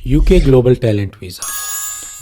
UK global talent visa,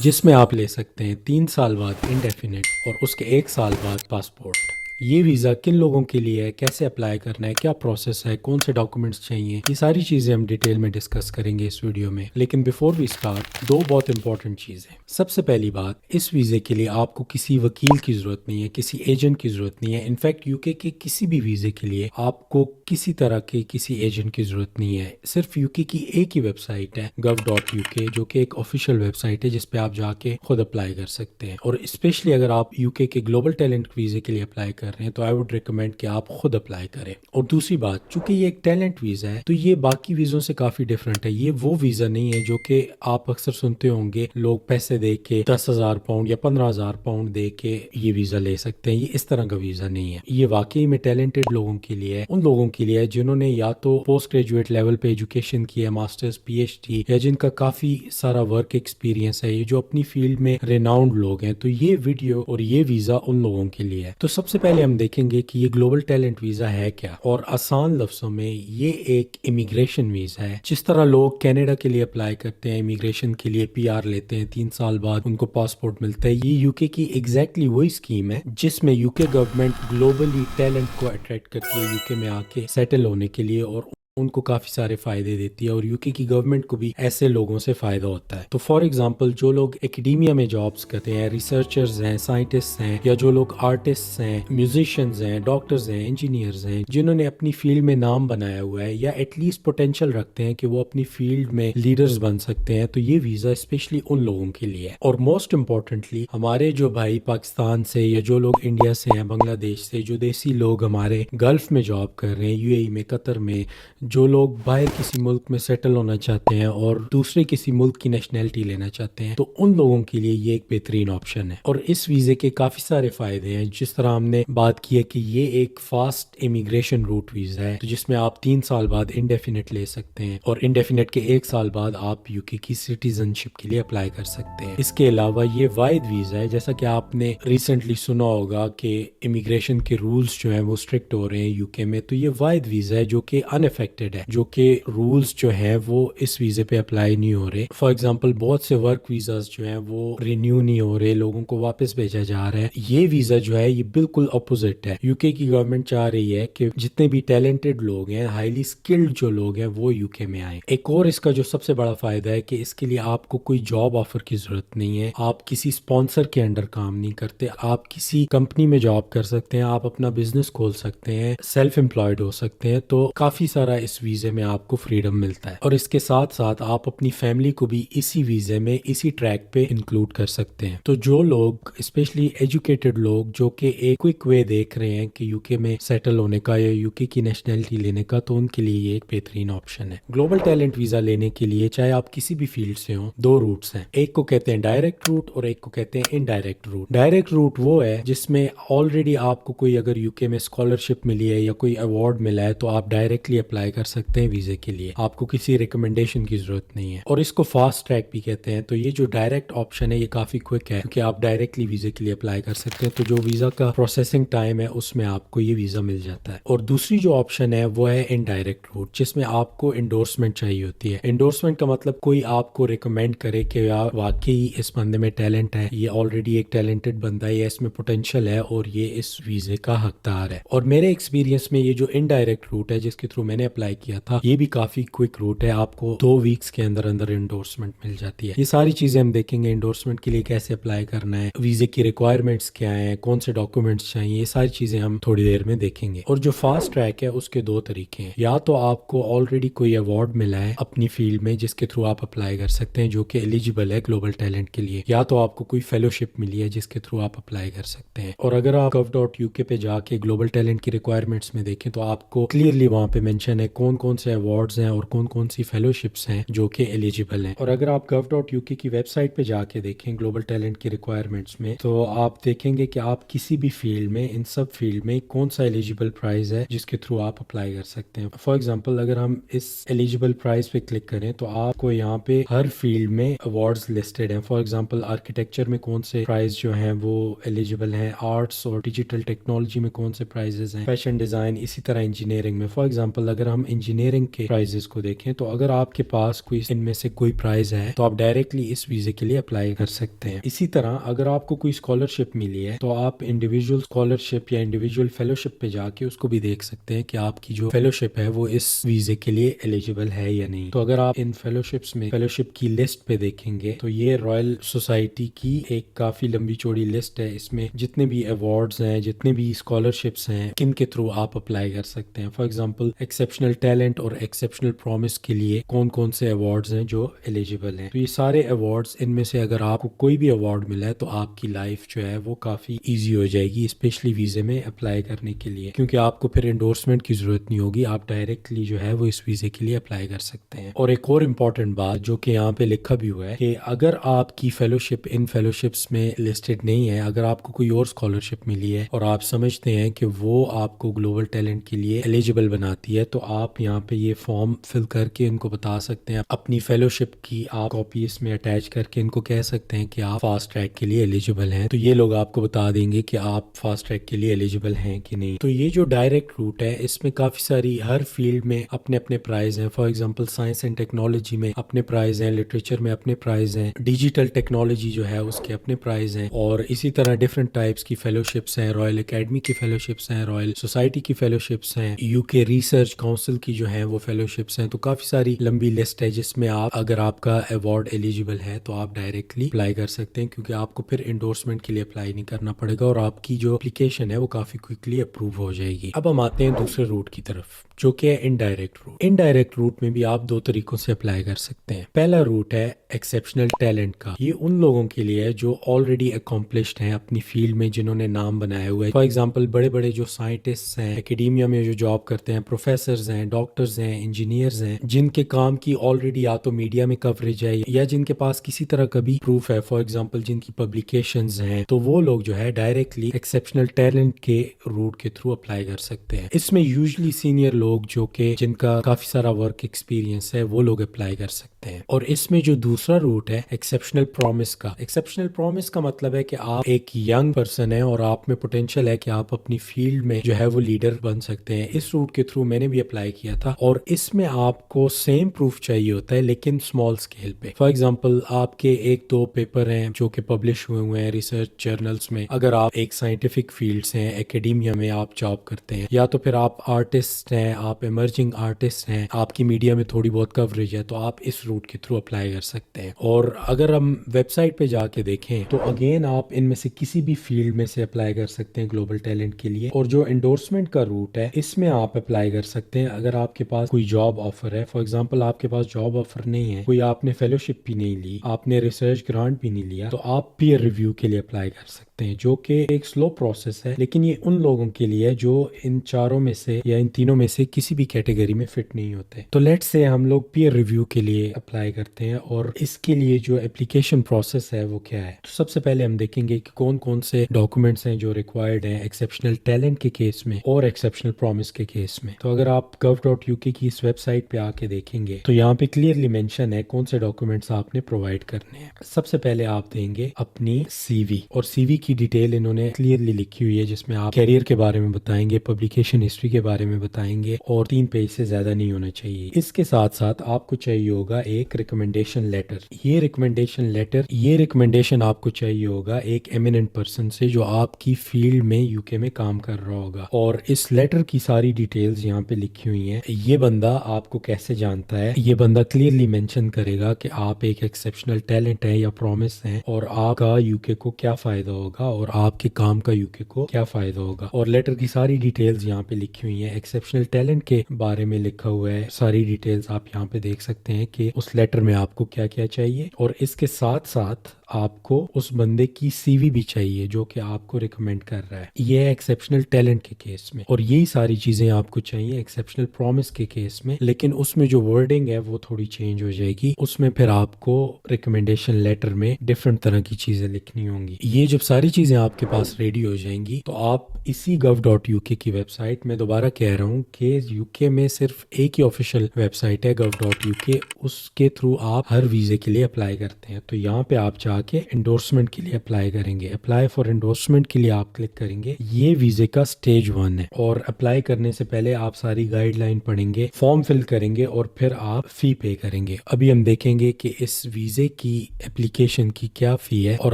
جس میں آپ لے سکتے ہیں 3 سال بعد انڈیفینٹ اور اس کے 1 سال بعد پاسپورٹ۔ یہ ویزا کن لوگوں کے لیے ہے، کیسے اپلائی کرنا ہے، کیا پروسیس ہے، کون سے ڈاکومنٹس چاہیے، یہ ساری چیزیں ہم ڈیٹیل میں ڈسکس کریں گے اس ویڈیو میں۔ لیکن بیفور وی اسٹارٹ، دو بہت امپورٹنٹ چیزیں۔ سب سے پہلی بات، اس ویزے کے لیے آپ کو کسی وکیل کی ضرورت نہیں ہے، کسی ایجنٹ کی ضرورت نہیں ہے۔ انفیکٹ UK کے کسی بھی ویزے کے لیے آپ کو کسی طرح کے کسی ایجنٹ کی ضرورت نہیں ہے۔ صرف UK کی ایک ہی ویب سائٹ ہے gov.uk، جو کہ ایک آفیشیل ویب سائٹ ہے جس پہ آپ جا کے خود اپلائی کر سکتے ہیں۔ اور اسپیشلی اگر آپ UK کے گلوبل ٹیلنٹ ویزے کے لیے اپلائی کر رہے ہیں تو آئی ووڈ ریکمینڈ کہ آپ خود اپلائی کریں۔ اور دوسری بات، چونکہ یہ ایک ٹیلنٹ ویزا ہے تو یہ باقی ویزوں سے کافی ڈفرینٹ ہے۔ یہ وہ ویزا نہیں ہے جو کہ آپ اکثر سنتے ہوں گے لوگ پیسے دے کے 10,000 پاؤنڈ یا 15,000 پاؤنڈ دے کے یہ ویزا لے سکتے ہیں۔ یہ اس طرح کا ویزا نہیں ہے۔ یہ واقعی میں ٹیلنٹڈ لوگوں کے لیے ہے، ان لوگوں کے لیے ہے جنہوں نے یا تو پوسٹ گریجویٹ لیول پہ ایجوکیشن کی ہے، ماسٹرز، PhD، یا جن کا کافی سارا ورک ایکسپیرینس ہے، یہ جو اپنی فیلڈ میں ریناؤنڈ لوگ ہیں۔ تو یہ ویڈیو اور یہ ویزا ان لوگوں کے لیے ہے۔ تو سب سے پہلے ہم دیکھیں گے کہ یہ گلوبل ٹیلنٹ ویزا ہے کیا، اور آسان لفظوں میں یہ ایک امیگریشن ویزا ہے۔ جس طرح لوگ کینیڈا کے لیے اپلائی کرتے ہیں، امیگریشن کے لیے PR لیتے ہیں، 3 سال بعد ان کو پاسپورٹ ملتا ہے، یہ UK کی ایگزیکٹلی وہی اسکیم ہے جس میں UK گورنمنٹ گلوبلی ٹیلنٹ کو اٹریکٹ کرتی ہے UK میں آ کے سیٹل ہونے کے لیے، اور ان کو کافی سارے فائدے دیتی ہے، اور UK کی گورنمنٹ کو بھی ایسے لوگوں سے فائدہ ہوتا ہے۔ تو فار ایگزامپل، جو لوگ ایکڈیمیا میں جابس کرتے ہیں، ریسرچرز ہیں، سائنٹسٹ ہیں، یا جو لوگ آرٹسٹ ہیں، میوزیشینز ہیں، ڈاکٹرز ہیں، انجینئرز ہیں، جنہوں نے اپنی فیلڈ میں نام بنایا ہوا ہے یا ایٹ لیسٹ پوٹینشیل رکھتے ہیں کہ وہ اپنی فیلڈ میں لیڈرز بن سکتے ہیں، تو یہ ویزا اسپیشلی ان لوگوں کے لیے ہے۔ اور موسٹ امپورٹنٹلی، ہمارے جو بھائی پاکستان سے یا جو لوگ انڈیا سے ہیں، بنگلہ دیش سے، جو دیسی لوگ ہمارے گلف میں جاب کر رہے ہیں، UAE میں، قطر میں، جو لوگ باہر کسی ملک میں سیٹل ہونا چاہتے ہیں اور دوسرے کسی ملک کی نیشنلٹی لینا چاہتے ہیں، تو ان لوگوں کے لیے یہ ایک بہترین آپشن ہے۔ اور اس ویزے کے کافی سارے فائدے ہیں، جس طرح ہم نے بات کی ہے کہ یہ ایک فاسٹ امیگریشن روٹ ویزا ہے، تو جس میں آپ 3 سال بعد انڈیفینٹ لے سکتے ہیں، اور انڈیفینٹ کے 1 سال بعد آپ UK کی سٹیزن شپ کے لیے اپلائی کر سکتے ہیں۔ اس کے علاوہ یہ واحد ویزا ہے، جیسا کہ آپ نے ریسنٹلی سنا ہوگا کہ امیگریشن کے رولز جو ہیں وہ اسٹرکٹ ہو رہے ہیں UK میں، تو یہ واحد ویزا ہے جو کہ ان افیکٹڈ ہے، جو کہ رولز جو ہیں وہ اس ویزے پہ اپلائی نہیں ہو رہے۔ فار ایگزامپل، بہت سے ورک ویزاز جو ہیں وہ رینیو نہیں ہو رہے، لوگوں کو واپس بھیجا جا رہا ہے۔ یہ ویزا جو ہے یہ بالکل اپوزٹ ہے۔ UK کی گورنمنٹ چاہ رہی ہے کہ جتنے بھی ٹیلنٹڈ لوگ ہیں، ہائیلی اسکلڈ جو لوگ ہیں، وہ UK میں آئیں۔ ایک اور اس کا جو سب سے بڑا فائدہ ہے کہ اس کے لیے آپ کو کوئی جاب آفر کی ضرورت نہیں ہے، آپ کسی اسپانسر کے انڈر کام نہیں کرتے، آپ کسی کمپنی میں جاب کر سکتے ہیں، آپ اپنا بزنس کھول سکتے ہیں، سیلف امپلائڈ ہو سکتے ہیں۔ تو کافی سارا اس ویزے میں آپ کو فریڈم ملتا ہے، اور اس کے ساتھ ساتھ آپ اپنی فیملی کو بھی اسی ویزے میں، اسی ٹریک پہ انکلوڈ کر سکتے ہیں۔ تو جو لوگ اسپیشلی ایجوکیٹڈ لوگ جو کہ ایک کوئک وے دیکھ رہے ہیں کہ UK میں سیٹل ہونے کا یا UK کی نیشنلٹی لینے کا، تو ان کے لیے یہ ایک بہترین آپشن ہے۔ گلوبل ٹیلنٹ ویزا لینے کے لیے چاہے آپ کسی بھی فیلڈ سے ہوں، دو روٹس ہیں، ایک کو کہتے ہیں ڈائریکٹ روٹ اور ایک کو کہتے ہیں انڈائریکٹ روٹ۔ ڈائریکٹ روٹ وہ ہے جس میں آلریڈی آپ کو کوئی اگر UK میں اسکالرشپ ملی ہے یا کوئی ایوارڈ ملا ہے تو آپ ڈائریکٹلی اپلائی کر سکتے ہیں ویزے کے لیے، آپ کو کسی ریکمنڈیشن کی ضرورت نہیں ہے، اور اس کو فاسٹ ٹریک بھی کہتے ہیں۔ تو یہ جو ڈائریکٹ آپشن ہے یہ کافی کوئک ہے کیونکہ آپ ڈائریکٹلی ویزے کے لیے اپلائی کر سکتے ہیں، تو جو ویزا کا پروسیسنگ ٹائم ہے اس میں آپ کو یہ ویزا مل جاتا ہے۔ اور دوسری جو آپشن ہے وہ ہے انڈائریکٹ روٹ، جس میں آپ کو انڈورسمنٹ چاہیے ہوتی ہے۔ انڈورسمنٹ کا مطلب کوئی آپ کو ریکمینڈ کرے کہ یار واقعی اس بندے میں ٹیلنٹ ہے، یہ آلریڈی ایک ٹیلنٹڈ بندہ ہے، اس میں پوٹینشیل ہے اور یہ اس ویزے کا حقدار ہے۔ اور میرے ایکسپیرینس میں یہ جو انڈائریکٹ روٹ ہے جس کے تھرو میں نے اپلائی کیا تھا، یہ بھی کافی کوئک روٹ ہے، آپ کو 2 ویکس کے اندر اندر انڈورسمنٹ مل جاتی ہے۔ یہ ساری چیزیں ہم دیکھیں گے، انڈورسمنٹ کے لیے کیسے اپلائی کرنا ہے، ویزے کی ریکوائرمنٹس کیا ہیں، کون سے ڈاکومنٹس چاہیے، یہ ساری چیزیں ہم تھوڑی دیر میں دیکھیں گے۔ اور جو فاسٹ ٹریک ہے اس کے 2 طریقے ہیں، یا تو آپ کو آلریڈی کوئی ایوارڈ ملا ہے اپنی فیلڈ میں جس کے تھرو آپ اپلائی کر سکتے ہیں، جو کہ ایلیجیبل ہے گلوبل ٹیلنٹ کے لیے، یا تو آپ کو کوئی فیلوشپ ملی ہے جس کے تھرو آپ اپلائی کر سکتے ہیں۔ اور اگر آپ gov.uk پہ جا کے گلوبل ٹیلنٹ کی ریکوائرمنٹس میں دیکھیں تو آپ کو کلیئرلی وہاں پہ مینشن ہے کون کون سے ایوارڈز ہیں اور کون کون سی فیلوشپس ہیں جو کہ ایلیجیبل ہیں۔ اور اگر آپ gov.uk کی ویب سائٹ پہ جا کے دیکھیں گلوبل ٹیلنٹ کی ریکوائرمنٹس میں، تو آپ دیکھیں گے کہ آپ کسی بھی فیلڈ میں، ان سب فیلڈ میں کون سا ایلیجیبل پرائز ہے جس کے تھرو آپ اپلائی کر سکتے ہیں۔ فار ایگزامپل، اگر ہم اس ایلیجیبل پرائز پہ کلک کریں تو آپ کو یہاں پہ ہر فیلڈ میں ایوارڈز لسٹڈ ہیں۔ فار ایگزامپل، آرکیٹیکچر میں کون سے پرائز جو ہیں وہ ایلیجیبل ہیں، آرٹس اور ڈیجیٹل ٹیکنالوجی میں کون سے پرائزز ہیں، فیشن ڈیزائن، اسی طرح انجینئرنگ میں۔ فار ایگزامپل، اگر ہم ہم انجینئرنگ کے پرائزز کو دیکھیں تو اگر آپ کے پاس کوئی ان میں سے کوئی پرائز ہے تو آپ ڈائریکٹلی اس ویزے کے لیے اپلائی کر سکتے ہیں. اسی طرح اگر آپ کو کوئی اسکالرشپ ملی ہے تو آپ انڈیویجول اسکالرشپ یا انڈیویجول فیلوشپ پہ جا کے اس کو بھی دیکھ سکتے ہیں کہ آپ کی جو فیلوشپ ہے وہ اس ویزے کے لیے ایلیجیبل ہے یا نہیں. تو اگر آپ ان فیلوشپس میں فیلوشپ کی لسٹ پہ دیکھیں گے تو یہ رائل سوسائٹی کی ایک کافی لمبی چوڑی لسٹ ہے. اس میں جتنے بھی ایوارڈز ہیں، جتنے بھی اسکالرشپس ہیں، ان کے تھرو آپ اپلائی کر سکتے ہیں. فار ایگزامپل ایکسیپشنل ٹیلنٹ اور ایکسیپشنل پرومس کے لیے کون کون سے ایوارڈز ہیں جو ایلیجیبل ہیں. تو یہ سارے ایوارڈز، ان میں سے اگر آپ کو کوئی بھی ایوارڈ ملا ہے تو آپ کی لائف جو ہے وہ کافی ایزی ہو جائے گی اسپیشلی ویزے میں اپلائی کرنے کے لیے، کیونکہ آپ کو پھر انڈورسمنٹ کی ضرورت نہیں ہوگی. آپ ڈائریکٹلی جو ہے وہ اس ویزے کے لیے اپلائی کر سکتے ہیں. اور ایک اور امپورٹنٹ بات جو کہ یہاں پہ لکھا بھی ہوا ہے کہ اگر آپ کی فیلوشپ ان فیلوشپس میں لسٹڈ نہیں ہے، اگر آپ کو کوئی اور اسکالرشپ ملی ہے اور آپ سمجھتے ہیں کہ وہ آپ کو گلوبل ٹیلنٹ کے لیے ایلیجیبل بناتی ہے، تو آپ یہاں پہ یہ فارم فل کر کے ان کو بتا سکتے ہیں. اپنی فیلوشپ کی آپ کاپی اس میں اٹیچ کر کے ان کو کہہ سکتے ہیں کہ آپ فاسٹ ٹریک کے لیے ایلیجیبل ہیں. تو یہ لوگ آپ کو بتا دیں گے کہ آپ فاسٹ ٹریک کے لیے ایلیجیبل ہیں کہ نہیں. تو یہ جو ڈائریکٹ روٹ ہے اس میں کافی ساری ہر فیلڈ میں اپنے اپنے پرائز ہیں. For example science and technology میں اپنے پرائز ہیں، لٹریچر میں اپنے پرائز ہیں، ڈیجیٹل ٹیکنالوجی جو ہے اس کے اپنے پرائز ہیں، اور اسی طرح ڈفرنٹ ٹائپس کی فیلوشپس ہیں. رائل اکیڈمی کی فیلوشپس ہیں، رائل سوسائٹی کی فیلوشپس ہیں، یو کے ریسرچ کونسل کی جو ہیں وہ فیلوشپس ہیں. تو کافی ساری لمبی لسٹ ہے جس میں آپ اگر آپ کا ایوارڈ ایلیجیبل ہے تو آپ ڈائریکٹلی اپلائی کر سکتے ہیں، کیونکہ آپ کو پھر انڈورسمنٹ کے لیے اپلائی نہیں کرنا پڑے گا اور آپ کی جو اپلیکیشن ہے وہ کافی کوئکلی اپروو ہو جائے گی. اب ہم آتے ہیں دوسرے روٹ کی طرف جو کہ ہے انڈائریکٹ روٹ. انڈائریکٹ روٹ میں بھی آپ دو طریقوں سے اپلائی کر سکتے ہیں. پہلا روٹ ہے ایکسیپشنل ٹیلنٹ کا. یہ ان لوگوں کے لیے ہے جو آلریڈی اکمپلشڈ ہیں اپنی فیلڈ میں، جنہوں نے نام بنایا ہوا ہے. فار ایگزامپل بڑے بڑے جو سائنٹسٹ ہیں، اکیڈیمیا میں جو جاب کرتے ہیں، پروفیسرز ہیں، ڈاکٹرز ہیں، انجینئرز ہیں، جن کے کام کی آلریڈی یا تو میڈیا میں کوریج ہے یا جن کے پاس کسی طرح کا بھی پروف ہے، فار ایگزامپل جن کی پبلیکیشنز ہیں، تو وہ لوگ جو ہے ڈائریکٹلی ایکسیپشنل ٹیلنٹ کے روٹ کے تھرو اپلائی کر سکتے ہیں. اس میں یوزلی سینئر لوگ جو کہ جن کا کافی سارا ورک ایکسپیرینس ہے وہ لوگ اپلائی کر سکتے ہیں. اور اس میں جو دوسرا روٹ ہے ایکسیپشنل پرومس کا. ایکسیپشنل پرومس کا مطلب ہے کہ آپ ایک ینگ پرسن ہے اور آپ میں پوٹینشیل ہے کہ آپ اپنی فیلڈ میں جو ہے وہ لیڈر بن سکتے ہیں. اس روٹ کے تھرو میں نے بھی اپلائی کیا تھا، اور اس میں آپ کو سیم پروف چاہیے ہوتا ہے لیکن اسمال اسکیل پہ. فار ایگزامپل آپ کے ایک دو پیپر ہیں جو کہ پبلش ہوئے ہیں ریسرچ جرنلز میں. اگر آپ ایک سائنٹیفک فیلڈ سے ہیں، اکیڈیمیا میں آپ جاب کرتے ہیں، یا تو پھر آپ آرٹسٹ ہیں، آپ ایمرجنگ آرٹسٹ ہیں، آپ کی میڈیا میں تھوڑی بہت کوریج ہے، تو آپ اس روٹ کے تھرو اپلائی کر سکتے ہیں. اور اگر ہم ویب سائٹ پہ جا کے دیکھیں تو اگین آپ ان میں سے کسی بھی فیلڈ میں سے اپلائی کر سکتے ہیں گلوبل ٹیلنٹ کے لیے. اور جو انڈورسمنٹ کا روٹ ہے اس میں آپ اپلائی کر سکتے ہیں اگر آپ کے پاس کوئی جاب آفر ہے. فار ایگزامپل آپ کے پاس جاب آفر نہیں ہے، کوئی آپ نے فیلوشپ بھی نہیں لی، آپ نے ریسرچ گرانٹ بھی نہیں لیا، تو آپ پیئر ریویو کے لیے اپلائی کر سکتے ہیں، جو کہ ایک سلو پروسیس ہے. لیکن یہ ان لوگوں کے لیے جو ان چاروں میں سے یا ان تینوں میں سے کسی بھی کیٹیگری میں فٹ نہیں ہوتے. تو لیٹ سے ہم لوگ پیئر ریویو کے لیے اپلائی کرتے ہیں، اور اس کے لیے جو اپلیکیشن پروسیس ہے وہ کیا ہے. تو سب سے پہلے ہم دیکھیں گے کہ کون کون سے ڈاکومنٹس ہیں جو ریکوائرڈ ہیں ایکسیپشنل ٹیلنٹ کے کیس میں اور ایکسیپشنل پرومس کے کیس میں. تو اگر آپ gov.uk کی اس ویب سائٹ پہ آ کے دیکھیں گے تو یہاں پہ کلیئرلی مینشن ہے کون سے ڈاکومنٹس آپ نے پرووائڈ کرنے ہیں. سب سے پہلے آپ دیں گے اپنی سی وی، اور سی وی کی ڈیٹیل انہوں نے کلیئرلی لکھی ہوئی ہے جس میں آپ کیریئر کے بارے میں بتائیں گے، پبلیکیشن ہسٹری کے بارے میں بتائیں گے، اور 3 پیج سے زیادہ نہیں ہونا چاہیے. اس کے ساتھ ساتھ آپ کو چاہیے ہوگا ایک ریکمنڈیشن لیٹر. یہ ریکمنڈیشن آپ کو چاہیے ہوگا ایک ایمیننٹ پرسن سے جو آپ کی فیلڈ میں یو کے میں کام کر رہا ہوگا. اور اس لیٹر کی ساری ڈیٹیلز یہاں پہ لکھی ہوئی ہیں. یہ بندہ آپ کو کیسے جانتا ہے، یہ بندہ کلیئرلی مینشن کرے گا کہ آپ ایک ایکسیپشنل ٹیلنٹ ہیں یا پرومس ہیں، اور آپ کا یو کے کو کیا فائدہ ہوگا اور آپ کے کام کا یو کے کو کیا فائدہ ہوگا. اور لیٹر کی ساری ڈیٹیلز یہاں پہ لکھی ہوئی ہیں. ایکسیپشنل ٹیلنٹ کے بارے میں لکھا ہوا ہے، ساری ڈیٹیلز آپ یہاں پہ دیکھ سکتے ہیں کہ اس لیٹر میں آپ کو کیا کیا چاہیے. اور اس کے ساتھ ساتھ آپ کو اس بندے کی سی وی بھی چاہیے جو کہ آپ کو ریکمینڈ کر رہا ہے. یہ ہے ایکسیپشنل ٹیلنٹ کے کیس میں، اور یہی ساری چیزیں آپ کو چاہیے ایکسیپشنل پرومس کے کیس میں. لیکن اس میں جو ورڈنگ ہے وہ تھوڑی چینج ہو جائے گی. اس میں پھر آپ کو ریکمنڈیشن لیٹر میں ڈفرنٹ طرح کی چیزیں لکھنی ہوں گی. یہ جب ساری چیزیں آپ کے پاس ریڈی ہو جائیں گی تو آپ اسی gov.uk کی ویب سائٹ میں، دوبارہ کہہ رہا ہوں کہ یو کے میں صرف ایک ہی آفیشیل ویب سائٹ ہے gov.uk، اس کے تھرو آپ ہر ویزے کے لیے اپلائی کرتے ہیں. تو یہاں پہ آپ جا جا کے انڈورسمنٹ کے لیے اپلائی کریں گے. اپلائی فار انڈورسمنٹ کے لیے آپ کلک کریں گے. یہ ویزے کا سٹیج 1 ہے اور اپلائی کرنے سے پہلے آپ ساری گائیڈ لائن پڑھیں گے, فارم فل کریں گے اور پھر آپ فی پے کریں گے. ابھی ہم دیکھیں گے کہ اس ویزے کی اپلیکیشن کی کیا فی ہے اور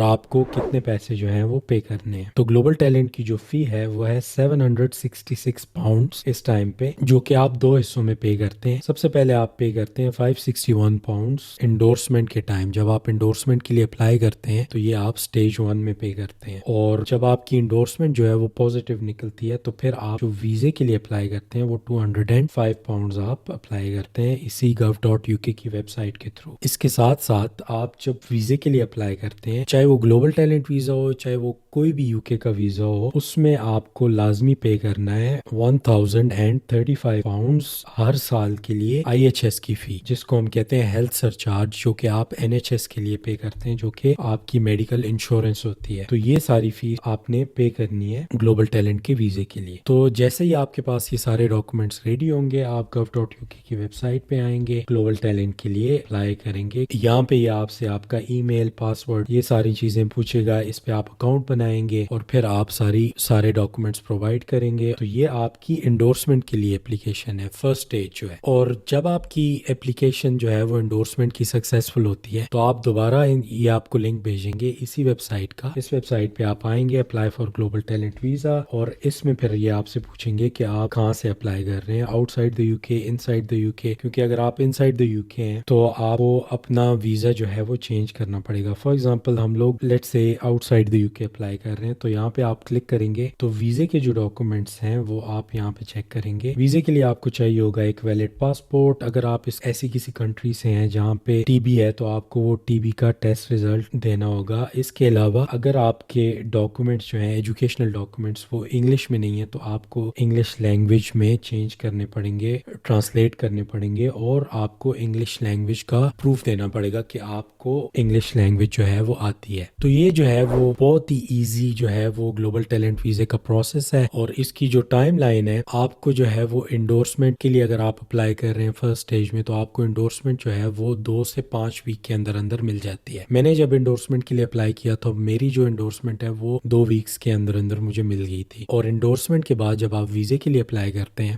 آپ کو کتنے پیسے جو ہیں وہ پے کرنے ہیں. تو گلوبل ٹیلنٹ کی جو فی ہے وہ ہے 766 پاؤنڈز اس ٹائم پہ, جو کہ آپ 2 حصوں میں پے کرتے ہیں. سب سے پہلے آپ پے کرتے ہیں 561 پاؤنڈز انڈورسمنٹ کے ٹائم. جب آپ انڈورسمنٹ کے لیے اپلائی کرتے ہیں تو یہ آپ سٹیج 1 میں پے کرتے ہیں, اور جب آپ کی انڈورسمنٹ جو ہے وہ پازیٹیو نکلتی ہے تو پھر آپ جو ویزے کے لیے اپلائی کرتے ہیں وہ 205 پاؤنڈز آپ اپلائی کرتے ہیں اسی gov.uk کی ویب سائٹ کے تھرو. اس کے ساتھ ساتھ آپ جب ویزے کے لیے اپلائی کرتے ہیں, چاہے وہ گلوبل ٹیلنٹ ویزا ہو چاہے وہ کوئی بھی UK کا ویزا ہو, اس میں آپ کو لازمی پے کرنا ہے 1035 پاؤنڈز ہر سال کے لیے IHS کی فی, جس کو ہم کہتے ہیں ہیلتھ سرچارج, جو کہ آپ NHS کے لیے پے کرتے ہیں, جو کہ آپ کی میڈیکل انشورنس ہوتی ہے. تو یہ ساری فیس آپ نے پے کرنی ہے گلوبل ٹیلنٹ کے ویزے کے لیے. تو جیسے ہی آپ کے پاس یہ سارے ڈاکومنٹس ریڈی ہوں گے, آپ gov.uk کی ویب سائٹ پہ آئیں گے, گلوبل ٹیلنٹ کے لیے اپلائی کریں گے. یہاں پہ یہ آپ سے آپ کا ای میل, پاسورڈ, یہ ساری چیزیں پوچھے گا. اس پہ آپ اکاؤنٹ بنائیں گے اور پھر آپ سارے ڈاکومنٹس پرووائڈ کریں گے. تو یہ آپ کی انڈورسمنٹ کے لیے اپلیکیشن ہے, فرسٹ اسٹیج جو ہے. اور جب آپ کی اپلیکیشن جو ہے وہ انڈورسمنٹ کی سکسیسفل ہوتی ہے تو آپ دوبارہ یہ آپ کو لنک بھیجیں گے اسی ویب سائٹ کا. اس ویب سائٹ پہ آپ آئیں گے, apply for global talent visa, اور اس میں پھر یہ آپ سے پوچھیں گے کہ آپ کہاں سے اپلائی کر رہے ہیں, out side the UK, in side the UK. کیونکہ اگر آپ ان سائڈ دا UK ہیں تو آپ کو اپنا ویزا جو ہے وہ چینج کرنا پڑے گا. فار ایگزامپل ہم لوگ لیٹ سے out side the UK apply کر رہے ہیں, تو یہاں پہ آپ کلک کریں گے تو ویزے کے جو ڈاکومنٹس ہیں وہ آپ یہاں پہ چیک کریں گے. ویزے کے لیے آپ کو چاہیے ہوگا ایک ویلڈ پاسپورٹ. اگر آپ ایسی کسی کنٹری سے ہیں جہاں پہ TB ہے تو آپ کو وہ TB کا ٹیسٹ ریزلٹ دینا ہوگا. اس کے علاوہ اگر آپ کے ڈاکومنٹس جو ہیں ایجوکیشنل ڈاکومنٹس وہ انگلش میں نہیں ہے تو آپ کو انگلش لینگویج میں چینج کرنے پڑیں گے, ٹرانسلیٹ کرنے پڑیں گے, اور آپ کو انگلش لینگویج کا پروف دینا پڑے گا کہ آپ کو انگلش لینگویج جو ہے وہ آتی ہے. تو یہ جو ہے وہ بہت ہی ایزی جو ہے وہ گلوبل ٹیلنٹ ویزے کا پروسیس ہے. اور اس کی جو ٹائم لائن ہے, آپ کو جو ہے وہ انڈورسمنٹ کے لیے اگر آپ اپلائی کر رہے ہیں فرسٹ سٹیج میں تو آپ کو انڈورسمنٹ جو ہے وہ 2 سے 5 ویک کے اندر مل جاتی ہے. میں نے جب انڈورسمنٹ کے لیے اپلائی کیا تو میری جو انڈورسمنٹ ہے وہ 2 ویکس کے اندر مجھے مل گئی تھی. اور انڈورسمنٹ کے بعد جب آپ ویزے کے لیے اپلائی کرتے ہیں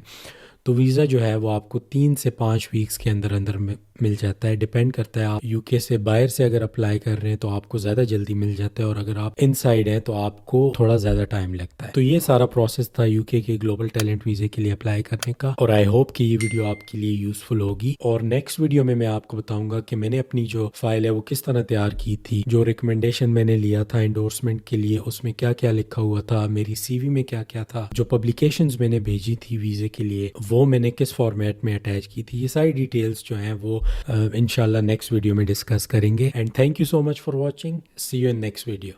تو ویزا جو ہے وہ آپ کو 3 سے 5 ویکس کے اندر مل جاتا ہے. ڈیپینڈ کرتا ہے آپ UK سے باہر سے اگر اپلائی کر رہے ہیں تو آپ کو زیادہ جلدی مل جاتا ہے, اور اگر آپ ان سائڈ ہیں تو آپ کو تھوڑا زیادہ ٹائم لگتا ہے. تو یہ سارا پروسیس تھا UK کے گلوبل ٹیلنٹ ویزے کے لیے اپلائی کرنے کا, اور آئی ہوپ کہ یہ ویڈیو آپ کے لیے یوزفل ہوگی. اور نیکسٹ ویڈیو میں آپ کو بتاؤں گا کہ میں نے اپنی جو فائل ہے وہ کس طرح تیار کی تھی, جو ریکمنڈیشن میں نے لیا تھا انڈورسمنٹ کے لیے اس میں کیا کیا لکھا ہوا تھا, میری CV میں کیا کیا تھا, جو پبلیکیشنز میں نے بھیجی تھی ویزے کے لیے وہ میں نے کس فارمیٹ میں اٹیچ کی تھی. یہ ساری ڈیٹیلز جو ہیں وہ انشاءاللہ نیکسٹ ویڈیو میں ڈسکس کریں گے. And thank you so much for watching. See you in next video.